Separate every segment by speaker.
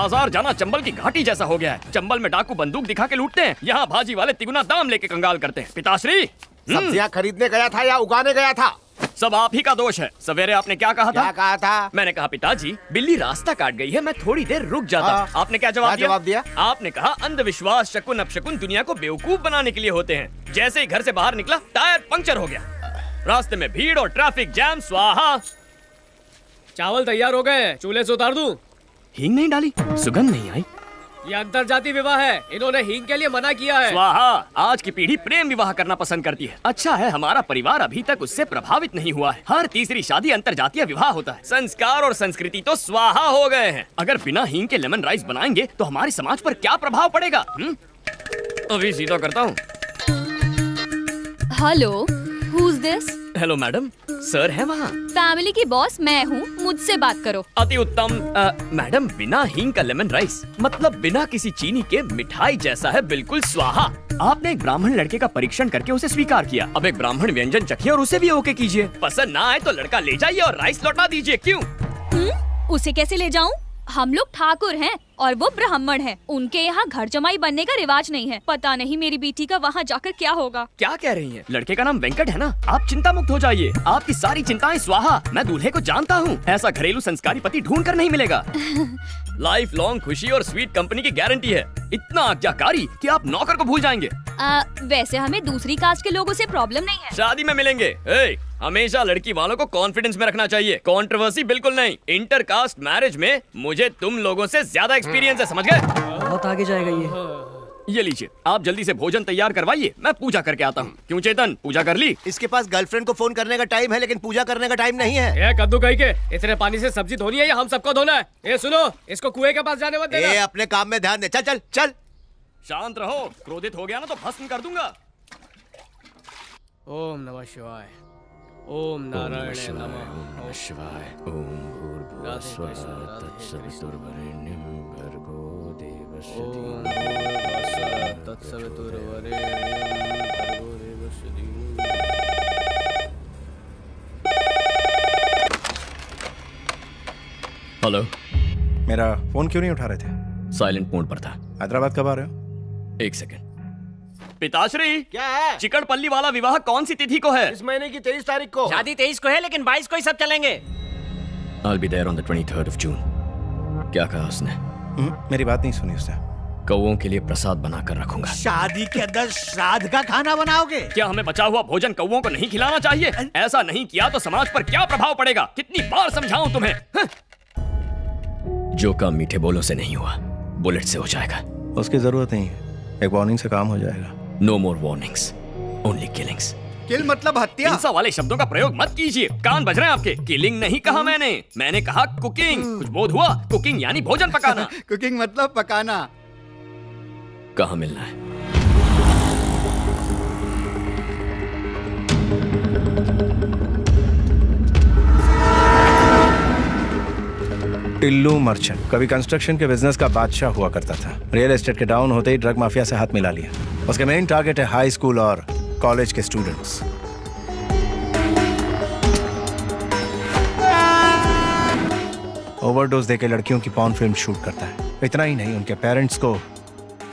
Speaker 1: बाजार जाना चंबल की घाटी जैसा हो गया है। चंबल में डाकू बंदूक दिखा के लूटते हैं, यहाँ भाजी वाले तिगुना दाम लेके कंगाल करते हैं। पिताश्री,
Speaker 2: सब्जियां खरीदने गया था या उगाने गया था?
Speaker 1: सब आप ही का दोष है। सवेरे आपने क्या कहा था?
Speaker 2: क्या कहा था?
Speaker 1: मैंने कहा पिताजी बिल्ली रास्ता काट गई है, मैं थोड़ी देर रुक जाता। आपने क्या जवाब दिया? आपने कहा अंधविश्वास शकुन अपशकुन दुनिया को बेवकूफ बनाने के लिए होते हैं। जैसे ही घर से बाहर निकला टायर पंक्चर हो गया। रास्ते में भीड़ और ट्रैफिक जैम। स्वाहा।
Speaker 3: चावल तैयार हो गए, चूल्हे से उतार दूं?
Speaker 1: हींग नहीं डाली, सुगंध नहीं आई।
Speaker 3: ये अंतरजातीय विवाह है, इन्होंने हींग के लिए मना किया है।
Speaker 1: स्वाहा। आज की पीढ़ी प्रेम विवाह करना पसंद करती है। अच्छा है हमारा परिवार अभी तक उससे प्रभावित नहीं हुआ है। हर तीसरी शादी अंतरजातीय विवाह होता है। संस्कार और संस्कृति तो स्वाहा हो गए हैं। अगर बिना हींग के लेमन राइस बनाएंगे तो हमारे समाज पर क्या प्रभाव पड़ेगा? अभी सीधा करता हूँ।
Speaker 4: Hello, who is this?
Speaker 1: Hello madam, sir है वहाँ।
Speaker 4: फैमिली की बॉस मैं हूँ, मुझसे बात करो।
Speaker 1: अति उत्तम। मैडम बिना हींग का लेमन राइस मतलब बिना किसी चीनी के मिठाई जैसा है, बिल्कुल स्वाहा। आपने एक ब्राह्मण लड़के का परीक्षण करके उसे स्वीकार किया। अब एक ब्राह्मण व्यंजन चखिए और उसे भी ओके कीजिए। पसंद ना आए तो लड़का ले जाइए और राइस लौटा दीजिए। क्यों?
Speaker 4: उसे कैसे ले जाऊँ? हम लोग ठाकुर हैं और वो ब्राह्मण हैं। उनके यहाँ घर जमाई बनने का रिवाज नहीं है। पता नहीं मेरी बेटी का वहाँ जाकर क्या होगा।
Speaker 1: क्या कह रही हैं? लड़के का नाम वेंकट है ना? आप चिंता मुक्त हो जाइए, आपकी सारी चिंताएं स्वाहा। मैं दूल्हे को जानता हूँ, ऐसा घरेलू संस्कारी पति ढूंढ कर नहीं मिलेगा। लाइफ लॉन्ग खुशी और स्वीट कंपनी की गारंटी है। इतना आज्ञाकारी कि आप नौकर को भूल जाएंगे।
Speaker 4: वैसे हमें दूसरी कास्ट के लोगों से प्रॉब्लम नहीं है।
Speaker 1: शादी में मिलेंगे। हमेशा लड़की वालों को कॉन्फिडेंस में रखना चाहिए, कंट्रोवर्सी बिल्कुल नहीं। इंटर कास्ट मैरिज में मुझे तुम लोगों से ज्यादा एक्सपीरियंस है, समझ गए?
Speaker 3: बहुत आगे जाएगा
Speaker 1: ये लीजिए, आप जल्दी से भोजन तैयार करवाइए, मैं पूजा करके आता हूँ। क्यों चेतन, पूजा कर ली?
Speaker 2: इसके पास गर्लफ्रेंड को फोन करने का टाइम है, लेकिन पूजा करने का टाइम नहीं है।
Speaker 3: ये कद्दू कहीं के इतने पानी से सब्जी धोनी है या हम सबको धोना है? ये सुनो, इसको कुएं के पास जाने मत देना।
Speaker 2: ए, अपने काम में ध्यान दे। चल चल चल।
Speaker 1: शांत रहो, क्रोधित हो गया ना तो भस्म कर दूंगा।
Speaker 3: ओम नमः शिवाय। ओम नारायण नमः।
Speaker 1: ओम शिवाय। ओम भूर्भुवः स्वः तत्सवितुर्वरेण्यं भर्गो देवस्य धीमहि
Speaker 3: तत्सवितुर्वरेण्यं भर्गो देवस्य धीमहि।
Speaker 1: हेलो।
Speaker 5: मेरा फोन क्यों नहीं उठा रहे थे?
Speaker 1: साइलेंट मोड पर था।
Speaker 5: हैदराबाद कब आ रहे हो?
Speaker 1: एक सेकंड। पिताश्री,
Speaker 2: क्या है?
Speaker 1: चिकड़पल्ली वाला विवाह कौन सी तिथि को है?
Speaker 2: इस महीने की 23 तारीख को।
Speaker 6: शादी 23 को है, लेकिन 22 को ही सब चलेंगे।
Speaker 1: I'll be there on the 23rd of June। क्या कहा उसने?
Speaker 5: मेरी बात नहीं सुनी उसने।
Speaker 1: कौओं के लिए प्रसाद बनाकर रखूंगा।
Speaker 2: शादी के अंदर श्राद्ध का खाना बनाओगे?
Speaker 1: क्या हमें बचा हुआ भोजन कौओं को नहीं खिलाना चाहिए? ऐसा नहीं किया तो समाज पर क्या प्रभाव पड़ेगा? कितनी बार समझाऊं तुम्हें? जो काम मीठे बोलों से नहीं हुआ, बुलेट से हो जाएगा।
Speaker 5: उसकी जरूरत नहीं है, एक वार्निंग से काम हो जाएगा।
Speaker 1: नो मोर वार्निंग्स, ओनली किलिंग्स।
Speaker 2: किल मतलब हत्या।
Speaker 1: हिंसा वाले शब्दों का प्रयोग मत कीजिए, कान बज रहे हैं आपके। किलिंग नहीं कहा मैंने कहा कुकिंग। कुछ बोध हुआ? कुकिंग यानी भोजन पकाना।
Speaker 2: कुकिंग मतलब पकाना।
Speaker 1: कहाँ मिलना है?
Speaker 5: टिल्लू मर्चेंट कभी कंस्ट्रक्शन के बिजनेस का बादशाह हुआ करता था। रियल एस्टेट के डाउन होते ही ड्रग माफिया से हाथ मिला लिया। उसके मेन टारगेट है हाई स्कूल और कॉलेज के स्टूडेंट्स। ओवरडोज देके लड़कियों की पॉर्न फिल्म शूट करता है। इतना ही नहीं, उनके पेरेंट्स को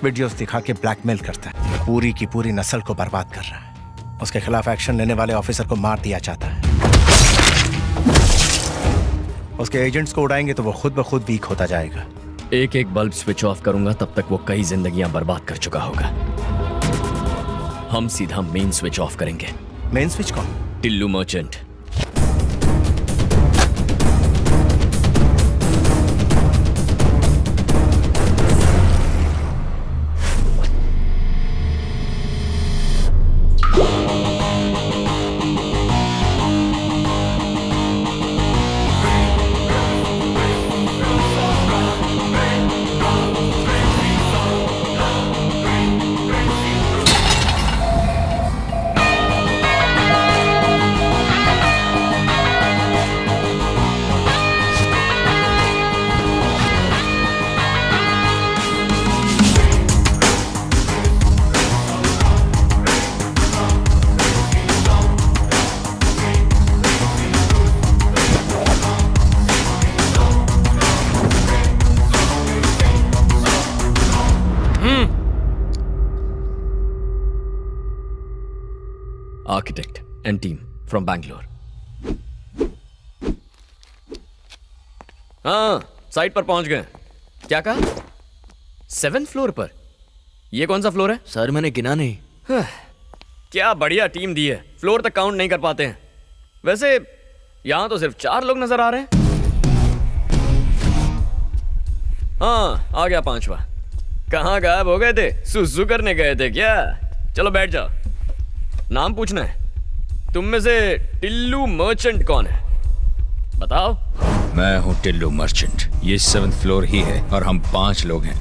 Speaker 5: वीडियोस दिखा के ब्लैकमेल करता है। पूरी की पूरी नस्ल को बर्बाद कर रहा है। उसके खिलाफ एक्शन लेने वाले ऑफिसर को मार दिया जाता है। उसके एजेंट्स को उड़ाएंगे तो वो खुद ब खुद वीक होता जाएगा।
Speaker 1: एक एक बल्ब स्विच ऑफ करूंगा तब तक वो कई जिंदगियां बर्बाद कर चुका होगा। हम सीधा मेन स्विच ऑफ करेंगे।
Speaker 5: मेन स्विच कौन?
Speaker 1: Tillu merchant. Architect and team from Bangalore. हाँ, साइट पर पहुंच गए। क्या कहा? 7th फ्लोर पर? ये कौन सा फ्लोर है?
Speaker 2: सर मैंने गिना नहीं।
Speaker 1: क्या बढ़िया टीम दी है, फ्लोर तक काउंट नहीं कर पाते हैं। वैसे यहां तो सिर्फ 4 लोग नजर आ रहे हैं। हाँ, आ गया 5वां। कहाँ गायब हो गए थे? सुसु करने गए थे क्या? चलो बैठ जाओ। नाम पूछना है। तुम में से टिल्लू मर्चेंट कौन है? बताओ।
Speaker 7: मैं हूँ टिल्लू मर्चेंट। ये 7th फ्लोर ही है और हम 5 लोग हैं।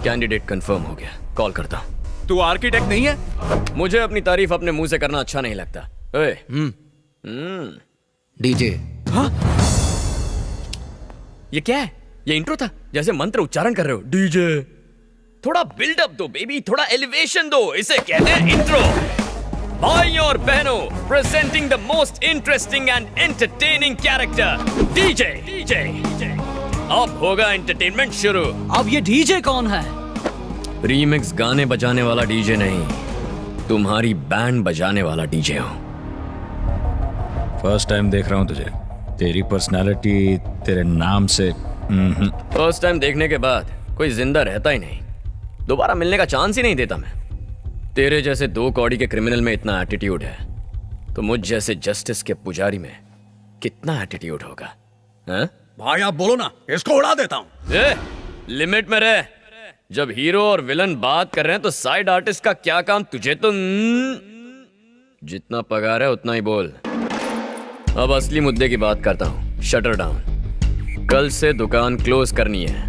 Speaker 1: कैंडिडेट कंफर्म हो गया, कॉल करता हूँ।
Speaker 7: तू आर्किटेक्ट नहीं है?
Speaker 1: मुझे अपनी तारीफ अपने मुंह से करना अच्छा नहीं लगता। ओए,
Speaker 2: डीजे।
Speaker 1: ये क्या है? ये इंट्रो था? जैसे मंत्र उच्चारण कर रहे हो। डीजे। थोड़ा बिल्डअप दो बेबी, थोड़ा एलिवेशन दो। इसे कहते हैं इंट्रो। भाई और बहनों, presenting the most interesting and entertaining character, DJ. DJ. अब होगा एंटरटेनमेंट शुरू।
Speaker 6: अब ये डीजे कौन है?
Speaker 1: रीमिक्स गाने बजाने वाला डीजे नहीं, तुम्हारी बैंड बजाने वाला डीजे हूं।
Speaker 7: फर्स्ट टाइम देख रहा हूँ तुझे। तेरी पर्सनालिटी तेरे नाम से
Speaker 1: फर्स्ट टाइम देखने के बाद कोई जिंदा रहता ही नहीं, दोबारा मिलने का चांस ही नहीं देता मैं। तेरे जैसे 2 कौड़ी के क्रिमिनल में इतना एटीट्यूड है, तो मुझ जैसे जस्टिस के पुजारी में कितना एटीट्यूड होगा? हाँ?
Speaker 8: भाई आप बोलो ना, इसको उड़ा देता हूँ।
Speaker 1: लिमिट में रह। जब हीरो और विलन बात कर रहे हैं तो साइड आर्टिस्ट का क्या काम? तुझे तो जितना पगार है उतना ही बोल। अब असली मुद्दे की बात करता हूँ। Shutter down. कल से दुकान क्लोज करनी है।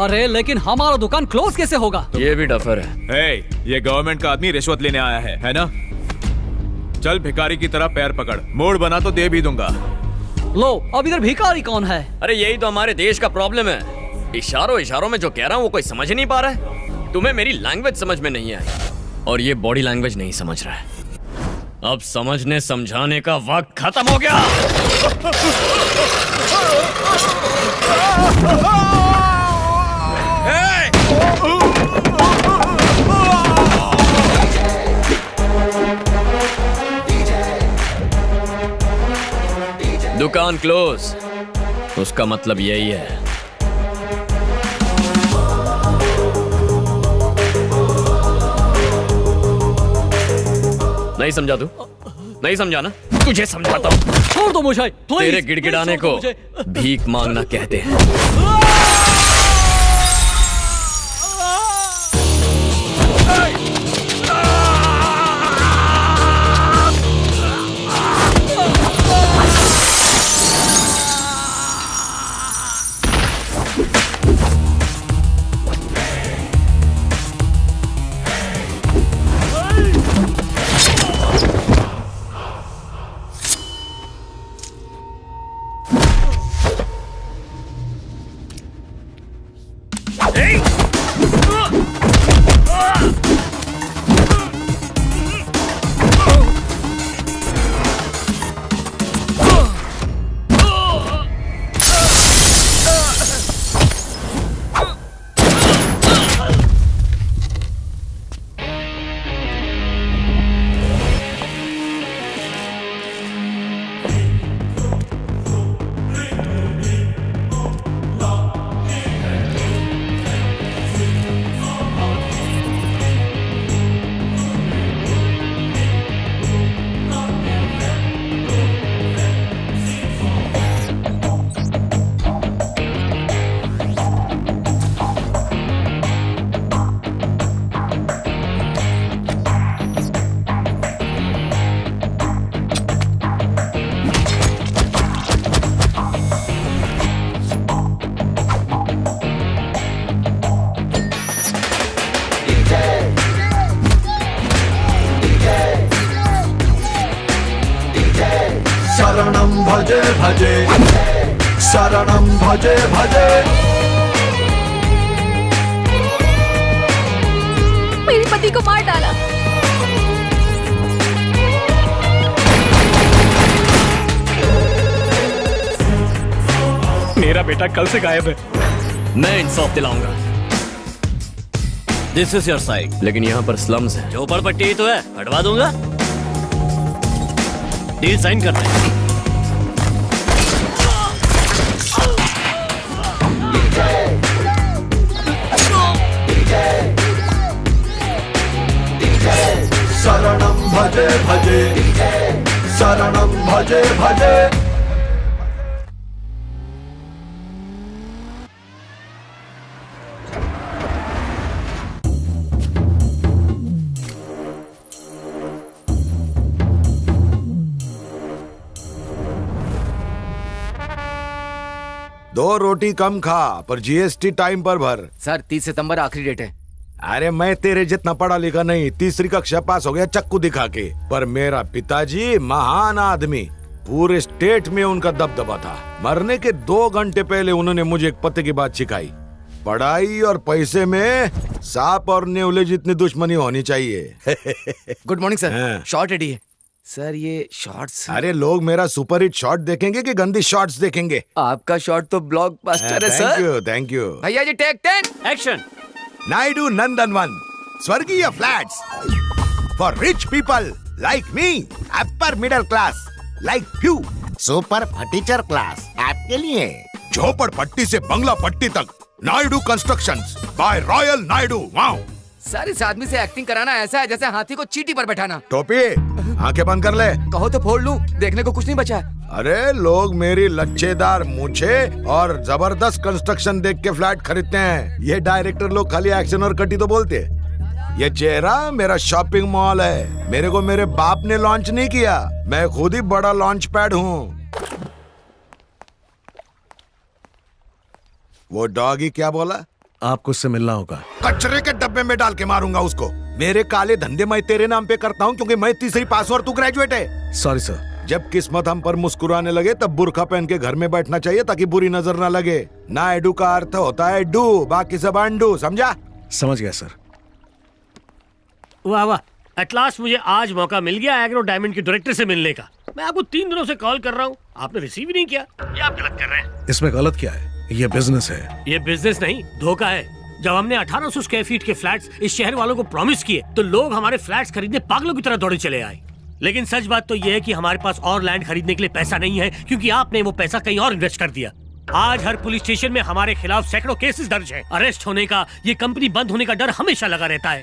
Speaker 6: अरे लेकिन हमारा दुकान क्लोज कैसे होगा?
Speaker 1: ये भी डफर है।
Speaker 9: ये गवर्नमेंट का आदमी रिश्वत लेने आया है ना? चल भिखारी की तरह पैर पकड़, मूड बना तो दे भी दूंगा।
Speaker 6: लो, अब इधर भिखारी कौन है?
Speaker 1: अरे यही तो हमारे देश का प्रॉब्लम है। इशारों में जो कह रहा हूँ वो कोई समझ नहीं पा रहा है। तुम्हें मेरी लैंग्वेज समझ में नहीं आई और ये बॉडी लैंग्वेज नहीं समझ रहा है। अब समझने समझाने का वक्त खत्म हो गया। दुकान क्लोज, उसका मतलब यही है। नहीं समझा तू? नहीं समझा ना? तुझे समझाता हूँ।
Speaker 6: छोड़ दो मुझे, please,
Speaker 1: तेरे गिड़गिड़ाने
Speaker 6: छोड़
Speaker 1: को
Speaker 6: दो मुझे।
Speaker 1: भीख मांगना कहते हैं।
Speaker 10: शरणं भजे भजे, शरणं भजे भजे।
Speaker 4: मेरे पति को मार डाला।
Speaker 3: मेरा बेटा कल से गायब है।
Speaker 1: मैं इंसाफ दिलाऊंगा।
Speaker 6: This is your side.
Speaker 1: लेकिन यहाँ पर स्लम्स हैं।
Speaker 6: झोपड़पट्टी तो है, हटवा दूंगा।
Speaker 3: डील साइन करते हैं।
Speaker 10: शरणं भजे भजे शरणं भजे भजे।
Speaker 8: दो रोटी कम खा पर जीएसटी टाइम पर भर।
Speaker 3: सर 30 सितंबर आखिरी डेट है।
Speaker 8: अरे मैं तेरे जितना पढ़ा लिखा नहीं, तीसरी कक्षा पास हो गया चक्कू दिखा के, पर मेरा पिताजी महान आदमी, पूरे स्टेट में उनका दबदबा था। मरने के 2 घंटे पहले उन्होंने मुझे एक पते की बात सिखाई, पढ़ाई और पैसे में सांप और नेवले जितनी दुश्मनी होनी चाहिए।
Speaker 3: गुड मॉर्निंग
Speaker 8: हाँ।
Speaker 3: सर, शॉर्ट रेडी है। सर ये शॉर्ट्स,
Speaker 8: अरे लोग मेरा सुपर हिट शॉट देखेंगे कि गंदी शॉट्स देखेंगे?
Speaker 3: आपका शॉर्ट तो ब्लॉकबस्टर है सर।
Speaker 8: Thank you.
Speaker 3: भैया जी take 10 action.
Speaker 8: Naidu Nandanvan Swargiya flats for rich people like me, upper middle class like you,
Speaker 2: super furniture class आपके लिए।
Speaker 8: झोपड़पट्टी से बंगला पट्टी तक, Naidu constructions by royal Naidu. Wow
Speaker 3: sir इस आदमी से एक्टिंग कराना ऐसा है जैसे हाथी को चींटी पर बैठाना।
Speaker 8: टोपी आंखें बंद कर ले।
Speaker 3: कहो तो फोड़ लूं, देखने को कुछ नहीं बचा है।
Speaker 8: अरे लोग मेरी लच्छेदार मूछे और जबरदस्त कंस्ट्रक्शन देख के फ्लैट खरीदते हैं। ये डायरेक्टर लोग खाली एक्शन और कटी तो बोलते। ये चेहरा मेरा शॉपिंग मॉल है। मेरे को मेरे बाप ने लॉन्च नहीं किया, मैं खुद ही बड़ा लॉन्च पैड हूँ। वो डॉगी क्या बोला?
Speaker 5: आपको उससे मिलना होगा।
Speaker 8: कचरे के डब्बे में डाल के मारूंगा उसको। मेरे काले धंधे मैं तेरे नाम पे करता हूँ क्योंकि मैं तीसरी पास और तू ग्रेजुएट है।
Speaker 5: Sorry sir.
Speaker 8: जब किस्मत हम पर मुस्कुराने लगे तब बुर्का पहन के घर में बैठना चाहिए ताकि बुरी नजर ना लगे। नायडू का अर्थ होता है डू, बाकी सब अंडू, समझा?
Speaker 5: समझ गया सर।
Speaker 11: वाह वाह, एट लास्ट मुझे आज मौका मिल गया एग्रो डायमंड के डायरेक्टर से मिलने का। मैं आपको 3 दिनों से कॉल कर रहा हूँ, आपने रिसीव ही नहीं किया। ये आप गलत कर रहे हैं।
Speaker 5: इसमें गलत क्या है? ये बिजनेस है।
Speaker 11: ये बिजनेस नहीं, धोखा है। जब हमने 1800 स्क्वायर फीट के फ्लैट्स इस शहर वालों को प्रॉमिस किए तो लोग हमारे फ्लैट्स खरीदने पागलों की तरह दौड़े चले आए। लेकिन सच बात तो यह है कि हमारे पास और लैंड खरीदने के लिए पैसा नहीं है क्योंकि आपने वो पैसा कहीं और इन्वेस्ट कर दिया। आज हर पुलिस स्टेशन में हमारे खिलाफ सैकड़ों केसेस दर्ज हैं। अरेस्ट होने का, ये कंपनी बंद होने का डर हमेशा लगा रहता है।